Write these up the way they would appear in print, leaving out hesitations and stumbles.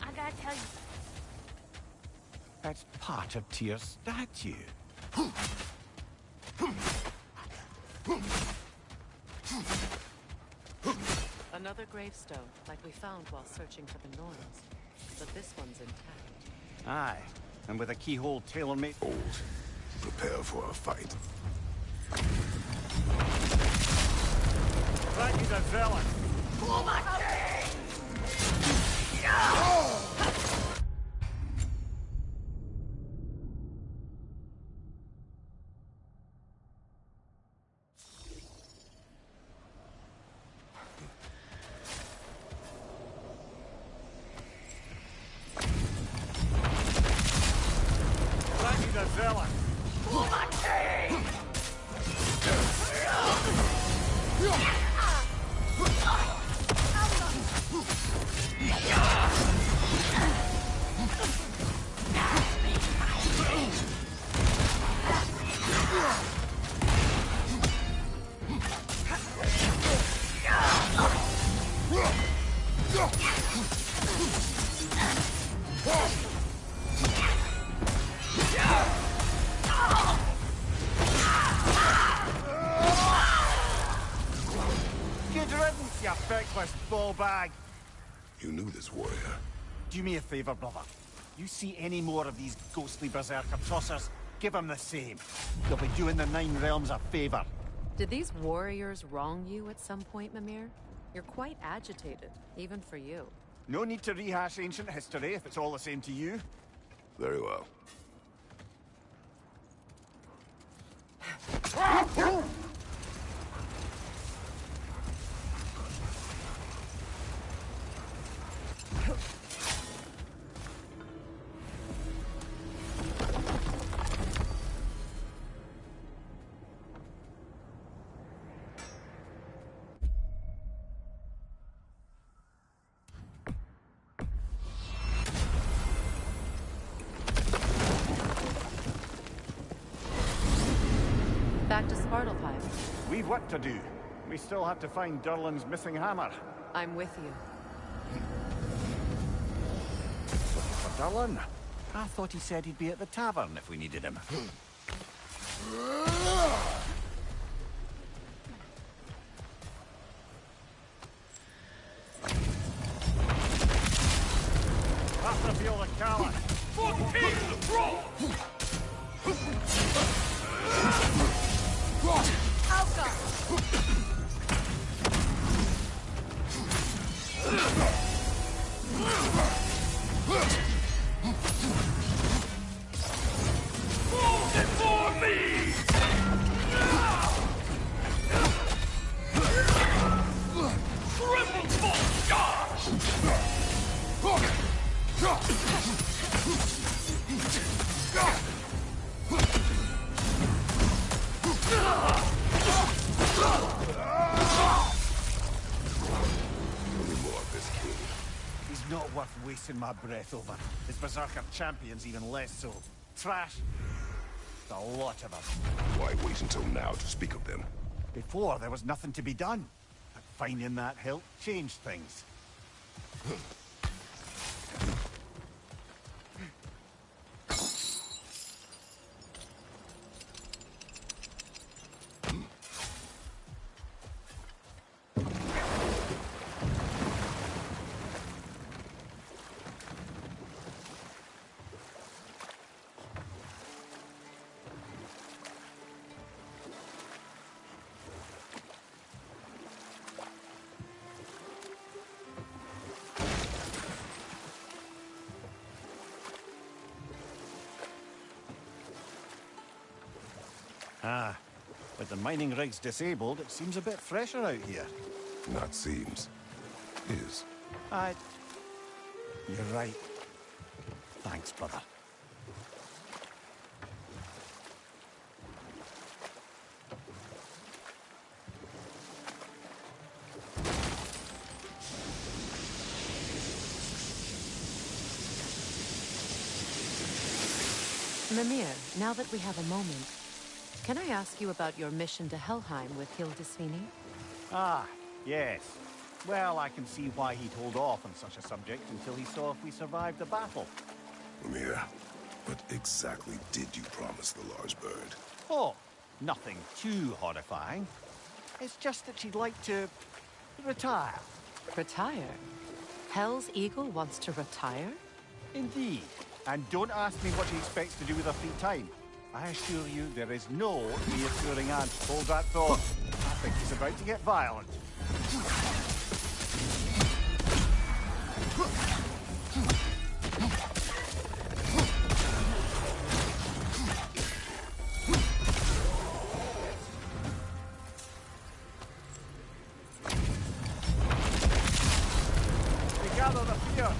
I gotta tell you. That's part of Tyr's statue. Another gravestone, like we found while searching for the Norns. But this one's intact. Aye, and with a keyhole tailor-made... Old. Prepare for a fight. That is a villain. Oh my God! That is a villain. Oh my God! Good riddance, you feckless ball bag. You knew this warrior. Do me a favor, brother. You see any more of these ghostly berserker tossers, give them the same. They'll be doing the Nine Realms a favor. Did these warriors wrong you at some point, Mimir? You're quite agitated, even for you. No need to rehash ancient history if it's all the same to you. Very well. Back to Svartalfheim. We've work to do. We still have to find Durlin's missing hammer. I'm with you. For Durlin? I thought he said he'd be at the tavern if we needed him. Have to feel the Callan. He's not worth wasting my breath over. His berserker champions even less so. Trash. A lot of them. Why wait until now to speak of them? Before, there was nothing to be done. But finding that hilt changed things. Ah, with the mining rigs disabled, it seems a bit fresher out here. Not seems. Is. You're right. Thanks, brother. Mimir, now that we have a moment, can I ask you about your mission to Helheim with Hildisvini? Ah, yes. Well, I can see why he'd hold off on such a subject until he saw if we survived the battle. Mia, what exactly did you promise the large bird? Oh, nothing too horrifying. It's just that she'd like to retire. Retire? Hell's Eagle wants to retire? Indeed. And don't ask me what she expects to do with her free time. I assure you there is no reassuring answer. Hold that thought. I think he's about to get violent. They gather the fear.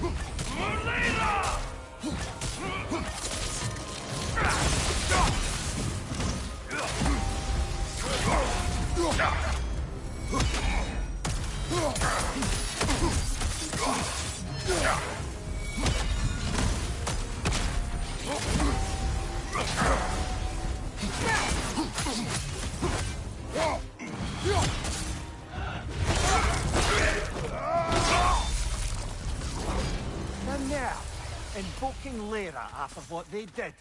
And now, invoking Lyra after what they did.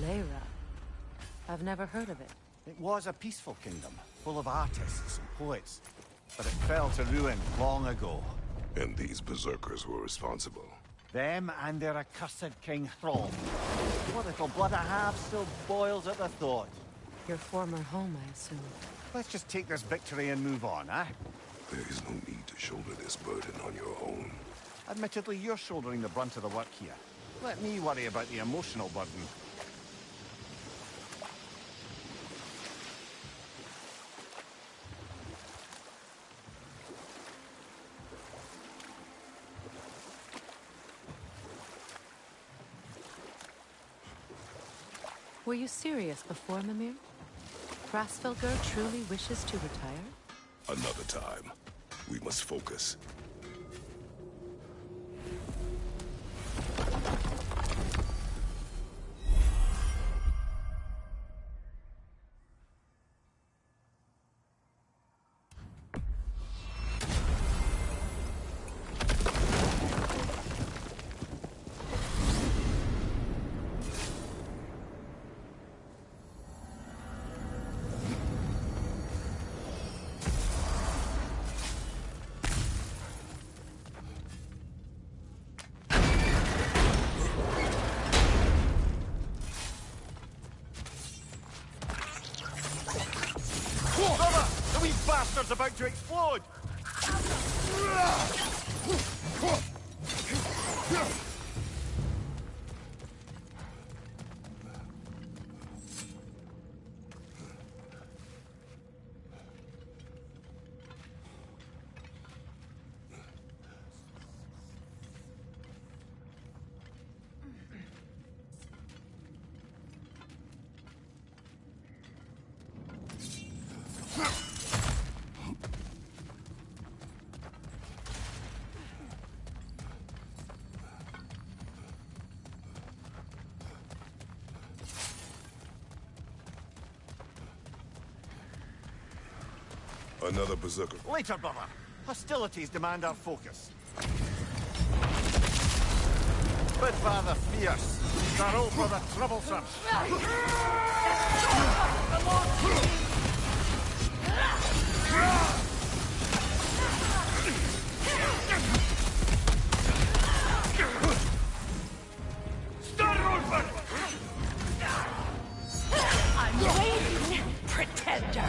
Lyra? I've never heard of it. It was a peaceful kingdom, full of artists and poets. But it fell to ruin long ago. And these berserkers were responsible. Them and their accursed King Thrall. What little blood I have still boils at the thought. Your former home, I assume. Let's just take this victory and move on, eh? There is no need to shoulder this burden on your own. Admittedly, you're shouldering the brunt of the work here. Let me worry about the emotional burden. Were you serious before, Mimir? Krasfelger truly wishes to retire? Another time. We must focus. Bastard's about to explode! Another berserker. Later, brother. Hostilities demand our focus. Bid father fierce. Darrow brother troublesome. I'm waiting, pretender.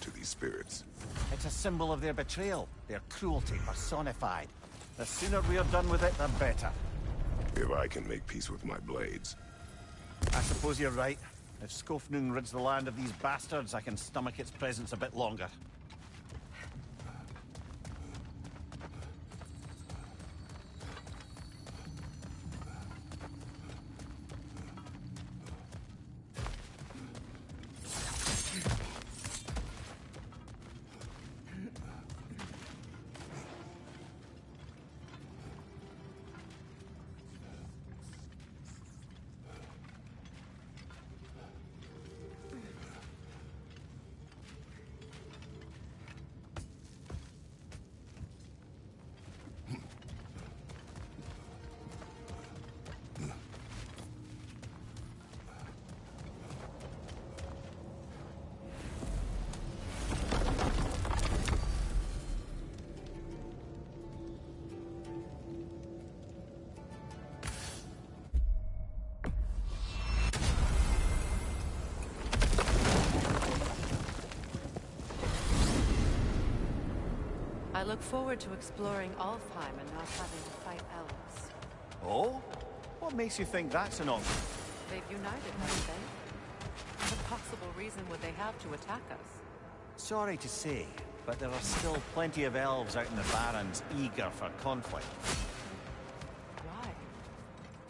To these spirits. It's a symbol of their betrayal, their cruelty personified. The sooner we're done with it, the better. If I can make peace with my blades. I suppose you're right. If Skofnung rids the land of these bastards, I can stomach its presence a bit longer. I look forward to exploring Alfheim and not having to fight elves. Oh? What makes you think that's an option? They've united, haven't they? What possible reason would they have to attack us? Sorry to say, but there are still plenty of elves out in the Barrens eager for conflict. Why?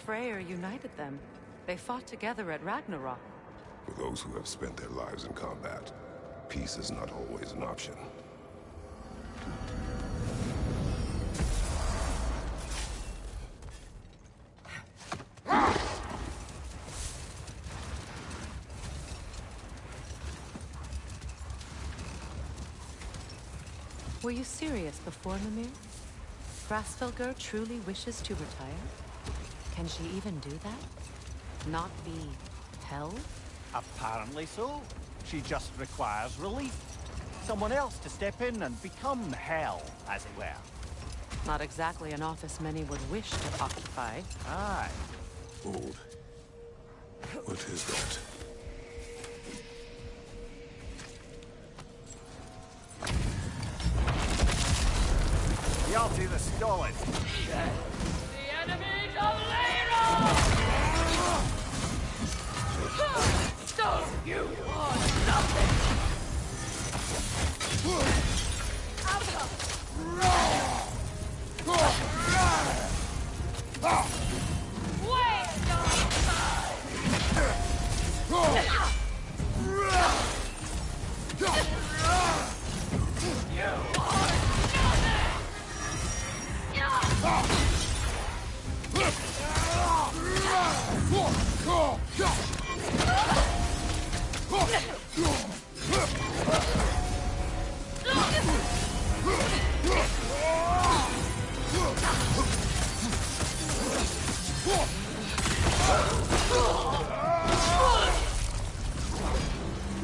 Freyr united them. They fought together at Ragnarok. For those who have spent their lives in combat, peace is not always an option. Were you serious before, Mimir? Grasfelger truly wishes to retire? Can she even do that? Not be hell? Apparently so. She just requires relief. Someone else to step in and become hell, as it were. Not exactly an office many would wish to occupy. Aye. Old. What is that? Y'all do the stalling. The enemies of Layra! So you are nothing! Wait your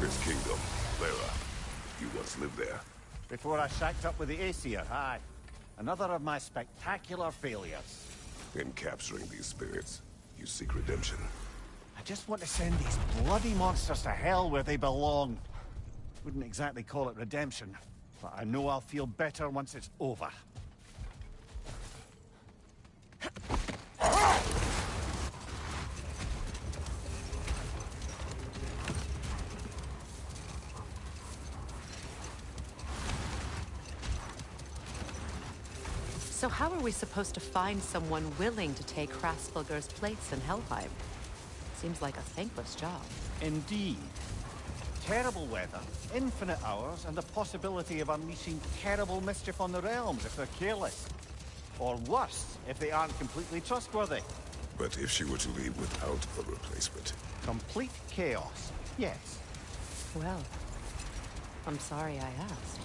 This kingdom, Lara. You once lived there. Before I shacked up with the Aesir, aye. Another of my spectacular failures. In capturing these spirits, you seek redemption. I just want to send these bloody monsters to hell where they belong. Wouldn't exactly call it redemption, but I know I'll feel better once it's over. So how are we supposed to find someone willing to take Hrasfylgur's place in Helheim? Seems like a thankless job. Indeed. Terrible weather, infinite hours, and the possibility of unleashing terrible mischief on the realms if they're careless. Or worse, if they aren't completely trustworthy. But if she were to leave without a replacement? Complete chaos, yes. Well, I'm sorry I asked.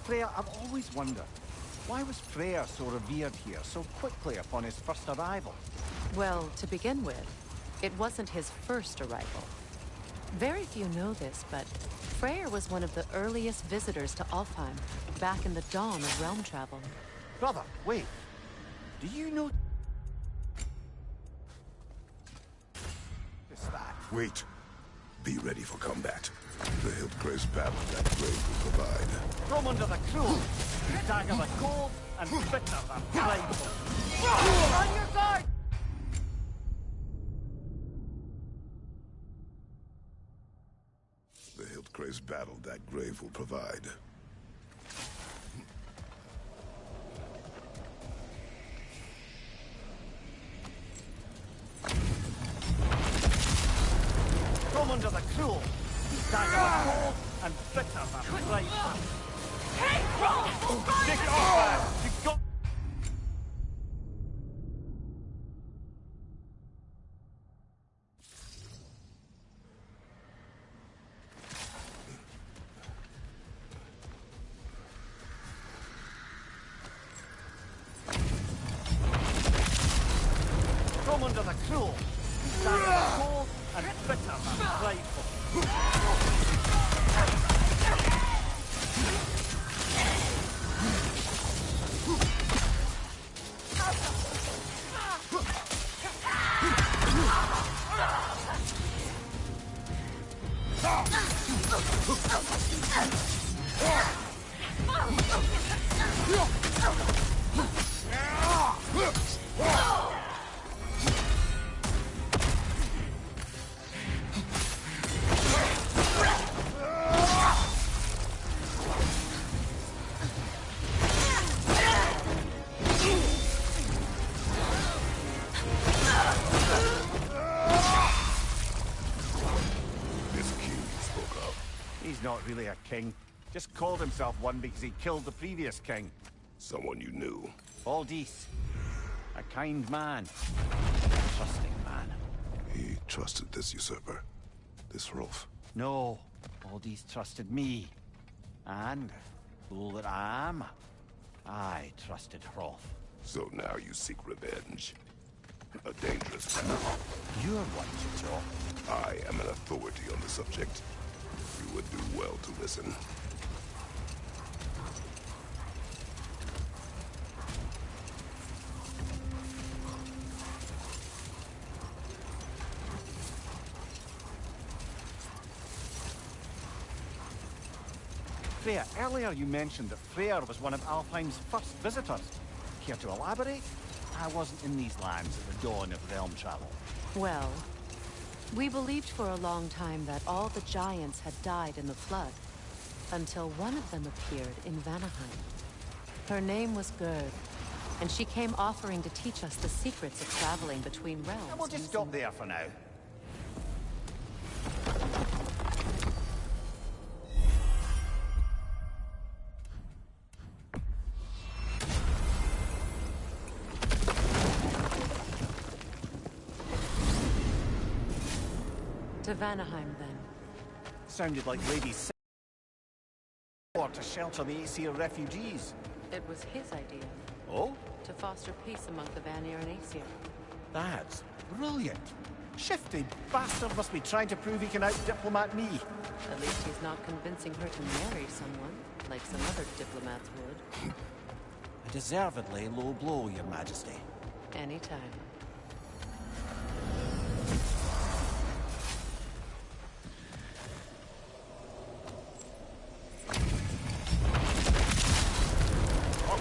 Freya, I've always wondered, why was Freyr so revered here so quickly upon his first arrival? Well, to begin with, it wasn't his first arrival. Very few know this, but Freyr was one of the earliest visitors to Alfheim, back in the dawn of realm travel. Brother, wait. Do you know... Wait. Be ready for combat. The Hildgrave's battle that grave will provide. From under the cruel, dagger the cold, and bitter the prideful. On your guard! The Hildgrave's battle that grave will provide. From under the cruel, dagger the cold, and bitter the prideful. Hey, roll! Take it off, man! You got... From under the cruel, dagger the cold, and bitter the prideful. Not really a king. Just called himself one because he killed the previous king. Someone you knew. Aldis. A kind man. A trusting man. He trusted this usurper. This Rolf. No. Aldis trusted me. And, fool that I am, I trusted Rolf. So now you seek revenge. A dangerous path. You're one to talk. I am an authority on the subject. You would do well to listen. Freya, earlier you mentioned that Freyr was one of Alfheim's first visitors. Care to elaborate? I wasn't in these lands at the dawn of realm travel. Well, we believed for a long time that all the giants had died in the flood, until one of them appeared in Vanaheim. Her name was Gerd, and she came offering to teach us the secrets of traveling between realms. And we'll just stop there for now. To Vanaheim, then. Sounded like Lady or to shelter the Aesir refugees. It was his idea. Oh? To foster peace among the Vanir and Aesir. That's brilliant. Shifty bastard must be trying to prove he can out-diplomat me. At least he's not convincing her to marry someone, like some other diplomats would. A deservedly low blow, Your Majesty. Anytime.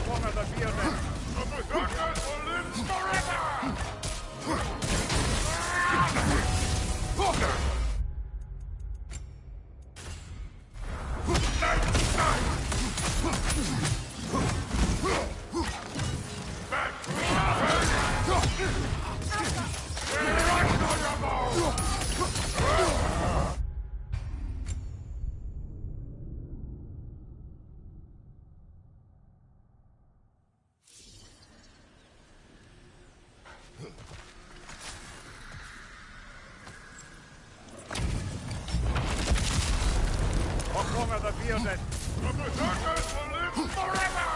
One of the bearded. The berserkers will live forever! One of the bearded. The berserkers will live forever!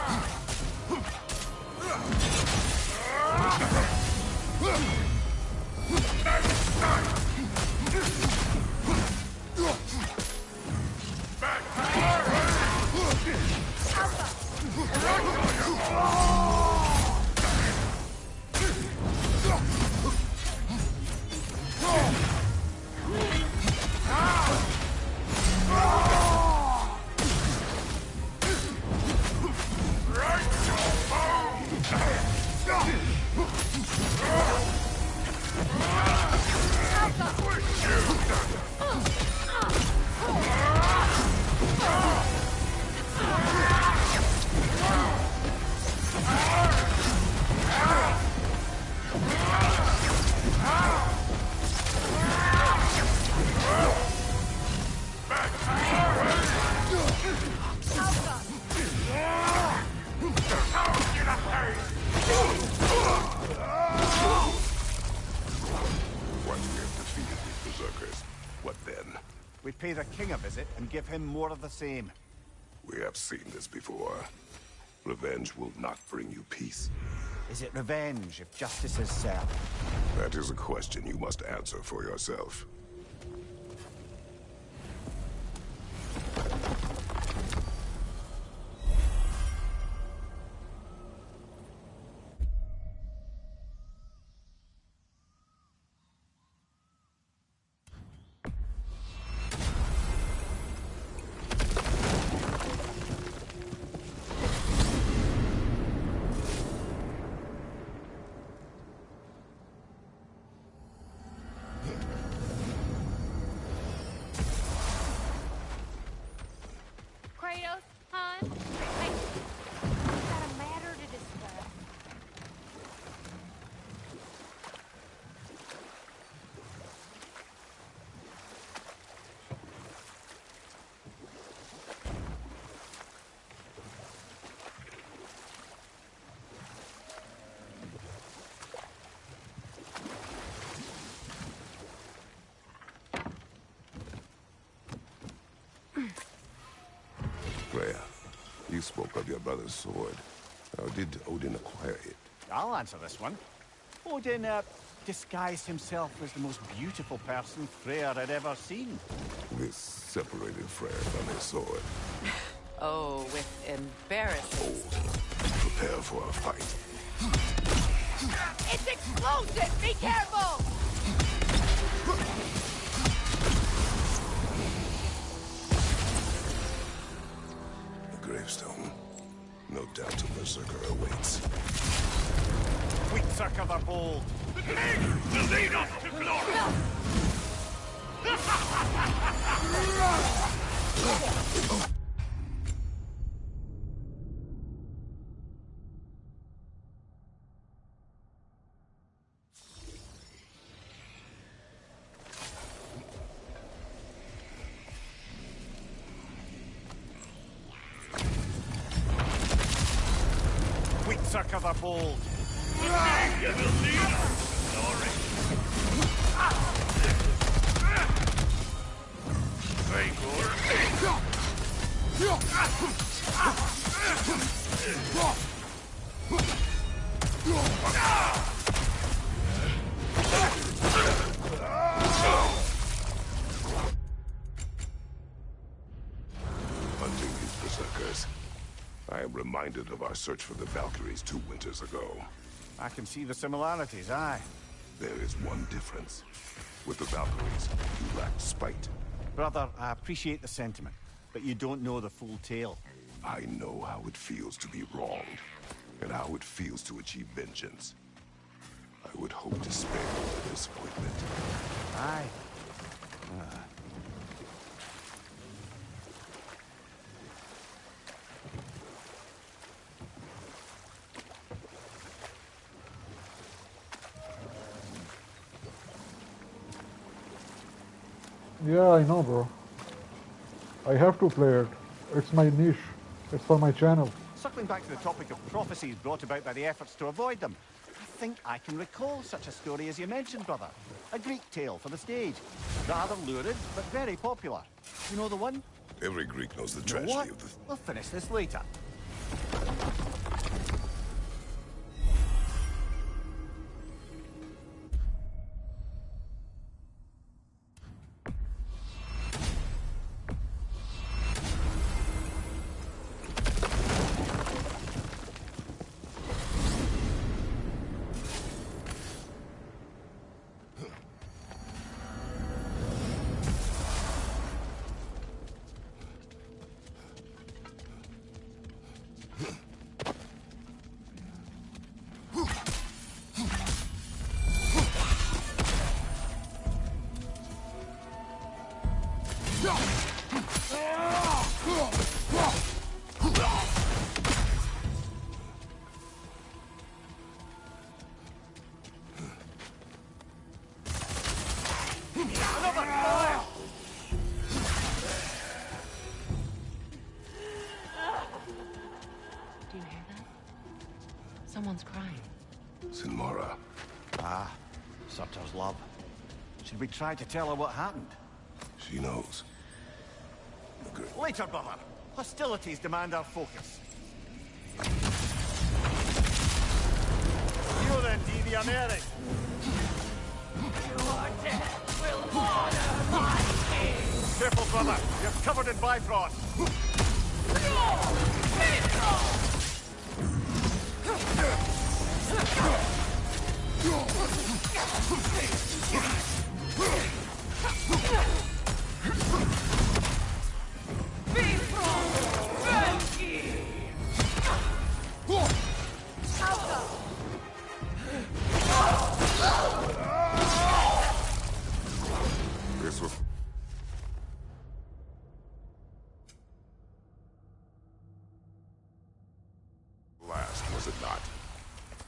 pay the king a visit and give him more of the same. We have seen this before. Revenge will not bring you peace. Is it revenge if justice is served? That is a question you must answer for yourself. Kratos, hon? Hey, we've got a matter to discuss. Freya, you spoke of your brother's sword. How did Odin acquire it? I'll answer this one. Odin, disguised himself as the most beautiful person Freyr had ever seen. This separated Freya from his sword. Oh, with embarrassing. Prepare for a fight. It's explosive! Be careful! The gravestone. No doubt a berserker awaits. Berserker the bold. The king will lead us to glory! Berserker the bold. The king will lead us to glory! Very good. Hunting these berserkers. I am reminded of our search for the Valkyries 2 winters ago. I can see the similarities, aye. There is one difference. With the Valkyries, you lacked spite. Brother, I appreciate the sentiment, but you don't know the full tale. I know how it feels to be wronged, and how it feels to achieve vengeance. I would hope to spare you the disappointment. Aye. Yeah, I know, bro. I have to play it. It's my niche. It's for my channel. Circling back to the topic of prophecies brought about by the efforts to avoid them, I think I can recall such a story as you mentioned, brother. A Greek tale for the stage. Rather lurid, but very popular. You know the one? Every Greek knows the You know tragedy what? of the... We'll finish this later. Do you hear that? Someone's crying. Sinmara. Ah, Surtur's love. Should we try to tell her what happened? She knows. good. Later, brother. Hostilities demand our focus. Io then devianere. Your death will honor my king. Careful, brother. You're covered in Bifrost. This was... last, was it not?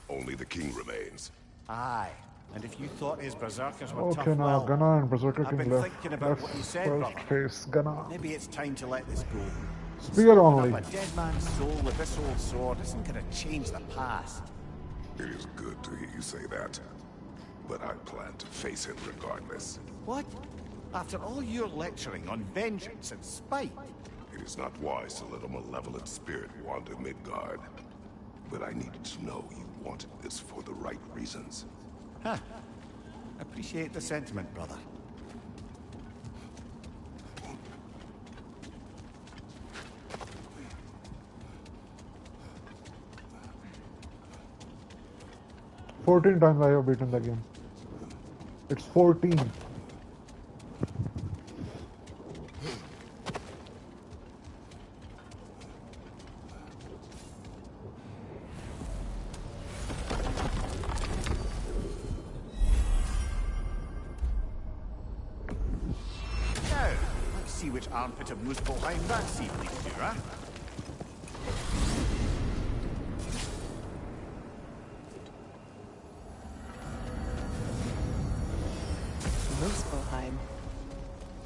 Only the king remains. Aye. And if you thought his berserkers were Okay, tough, now well, Gunnar and Berserker I've King been left. thinking about Let's what you said, first brother. face Gunnar. Maybe it's time to let this go. Spear only. A dead man's soul with this old sword isn't gonna change the past. It is good to hear you say that. But I plan to face him regardless. What? After all your lecturing on vengeance and spite? It is not wise to let a malevolent spirit wander Midgard. But I needed to know you wanted this for the right reasons. Huh. Appreciate the sentiment, brother. Fourteen times I have beaten the game. It's 14. Now, let's see which armpit of Muspelheim that seed leads to, huh? Muspelheim.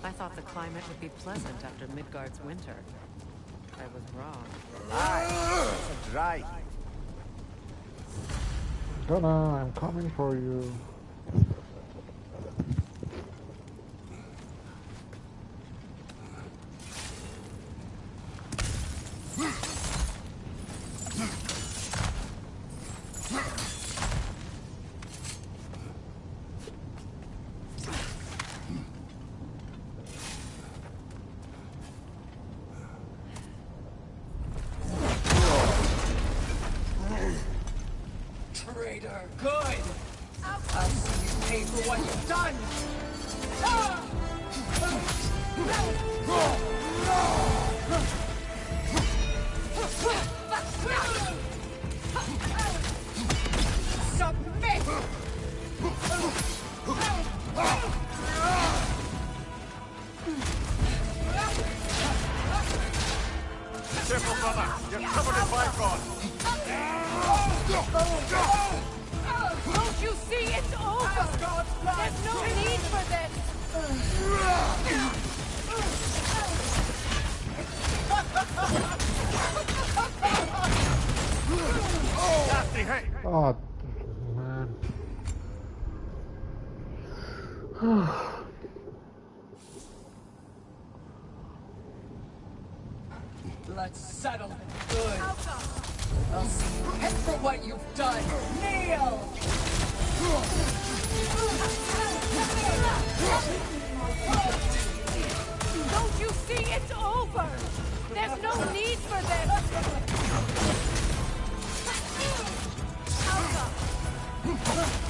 I thought the climate would be pleasant after Midgard's winter. I was wrong. Aye, it's a dry. Gunnar, I'm coming for you. Traitor, good! I'll see you pay for what you've done! Submit! Careful, brother. You're covered in Bifrost. Don't you see it's over? There's no need for this. Nasty hit. Oh, man. Let's settle good. I'll see you pay for what you've done. Kneel! Don't you see it's over? There's no need for this.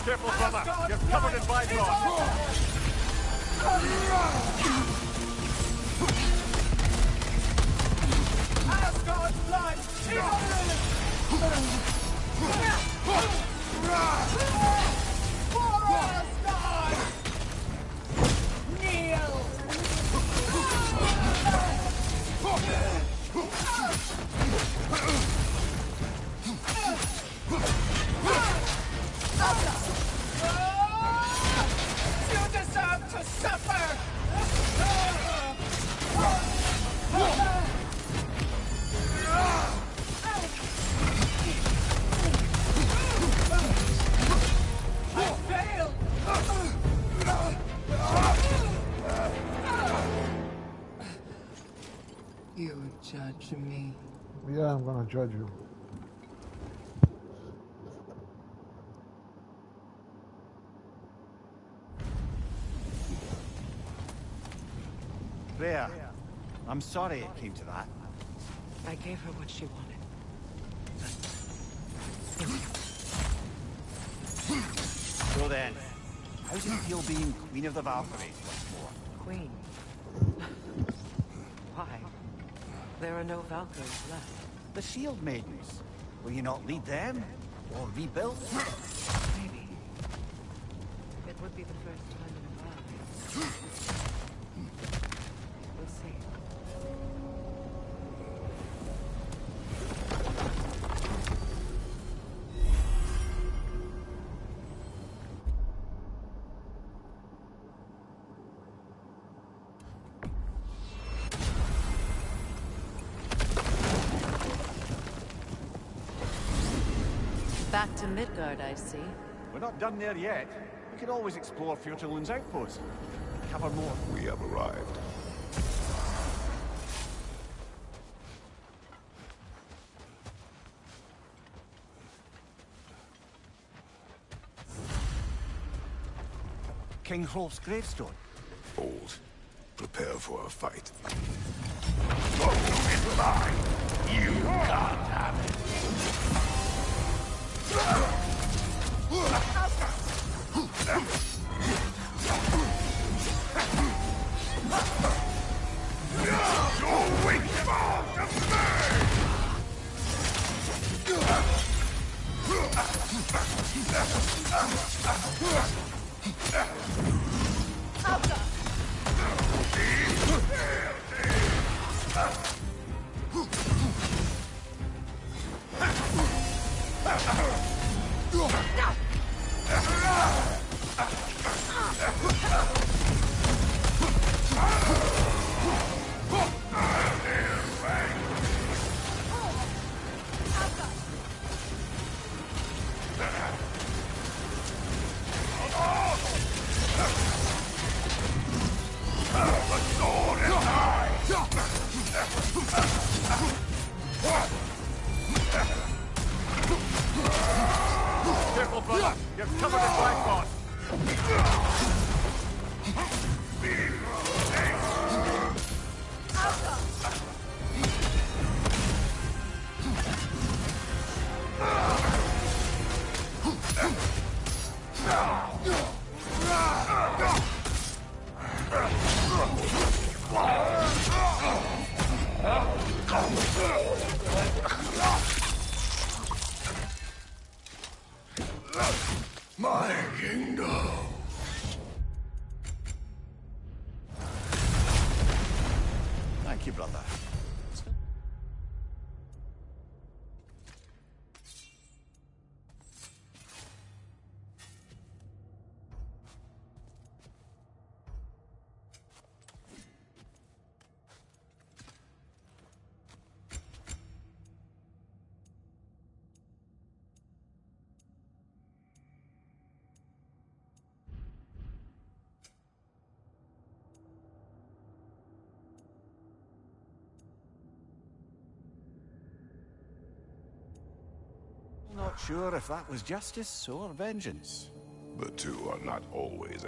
Careful, brother. You're covered in Bifrost. Asgard's blood! For Asgard! Kneel! You deserve to suffer! I'm gonna judge you. Freya, I'm sorry it came to that. I gave her what she wanted. So then, how does it feel being Queen of the Valkyries once more? Queen. Why? There are no Valkyries left. The Shield Maidens. Will you not lead them? Or rebuild? Maybe. It would be the first time in a while. We'll see. Back to Midgard, I see. We're not done there yet. We could always explore Fjoturlund's outpost. Cover more. We have arrived. King Hrolf's gravestone. Old. Prepare for a fight. It's mine. You can't have it. Your weak fall to Careful, brother. You're covered in black moss. My kingdom. Thank you, brother. Not sure if that was justice or vengeance. The two are not always